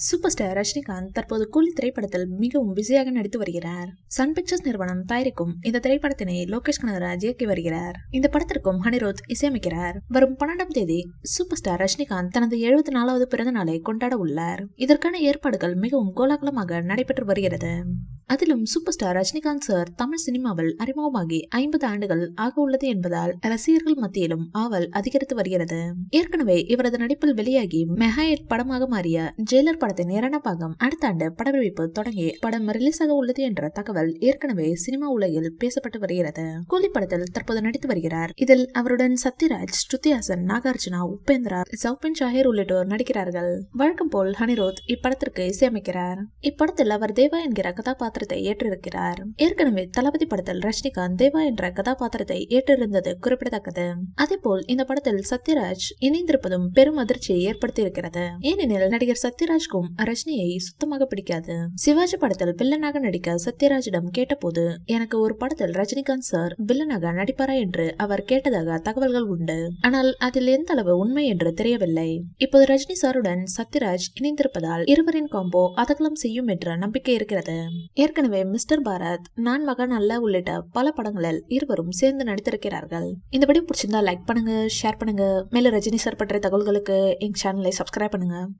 Super star Rajinikanth தற்போது கூலி திரைப்படத்தில் மிகவும் பிஸியாக நடித்து வருகிறார். சன் பிக்சர்ஸ் நிறுவனம் தயாரிக்கும் இந்த திரைப்படத்தினை லோகேஷ் கனகராஜ் இயக்கி வருகிறார். இந்த படத்திற்கும் அனிருத் இசையமைக்கிறார். வரும் 12ஆம் தேதி சூப்பர் ஸ்டார் ரஜினிகாந்த் தனது 74வது பிறந்த நாளை கொண்டாட உள்ளார். இதற்கான ஏற்பாடுகள் மிகவும் கோலாகலமாக நடைபெற்று வருகிறது. அதிலும் super star Rajinikanth sir Tamil சினிமாவில் அறிமுகமாகி 50 ஆண்டுகள் ஆக உள்ளது என்பதால் ரசிகர்கள் மத்தியிலும் ஆவல் அதிகரித்து வருகிறது. ஏற்கனவே இவரது நடிப்பில் வெளியாகி மெகா ஹிட் படமாக மாறிய ஜெயிலர் படத்தின் 2ஆம் பாகம் அடுத்த ஆண்டு படப்பிடிப்பு தொடங்கி படம் ரிலீஸ் ஆக உள்ளது என்ற தகவல் ஏற்கனவே சினிமா உலகில் பேசப்பட்டு வருகிறது. கூலி படத்தில் தற்போது நடித்து வருகிறார். இதில் அவருடன் சத்யராஜ், ஸ்ருதி ஹாசன், நாகார்ஜுனா, உபேந்திரா, சௌபின் ஷாஹிர் உள்ளிட்டோர் நடிக்கிறார்கள். வழக்கம் போல் அனிருத் இப்படத்திற்கு இசையமைக்கிறார். இப்படத்தில் அவர் தேவா என்கிற கதாபாத்திரம் ஏற்றிருக்கிறார். ஏற்கனவே தளபதி படத்தில் ரஜினிகாந்த் தேவா என்ற கதாபாத்திரத்தை ஏற்றிருந்தது குறிப்பிடத்தக்கது. அதேபோல் இந்த படத்தில் சத்யராஜ் இணைந்திருப்பதும் பெரும் அதிர்ச்சியை ஏற்படுத்தி இருக்கிறது. ஏனெனில் நடிகர் சத்யராஜ்க்கும் ரஜினியை சுத்தமாக பிடிக்காது. சிவாஜி படத்தில் வில்லனாக நடிக்க சத்யராஜிடம் கேட்டபோது எனக்கு ஒரு படத்தில் ரஜினிகாந்த் சார் வில்லனாக நடிப்பாரா என்று அவர் கேட்டதாக தகவல்கள் உண்டு. ஆனால் அதில் எந்த அளவு உண்மை என்று தெரியவில்லை. இப்போது ரஜினி சாருடன் சத்யராஜ் இணைந்திருப்பதால் இருவரின் காம்போ அதகலம் செய்யும் என்ற நம்பிக்கை இருக்கிறது. ஏற்கனவே மிஸ்டர் பாரத், நான் மகன் அல்ல உள்ளிட்ட பல படங்களில் இருவரும் சேர்ந்து நடித்திருக்கிறார்கள். இந்த வீடியோ பிடிச்சிருந்தா லைக் பண்ணுங்க, ஷேர் பண்ணுங்க. மேலும் ரஜினி சார் பற்றிய தகவல்களுக்கு எங்க சேனலை சப்ஸ்கிரைப் பண்ணுங்க.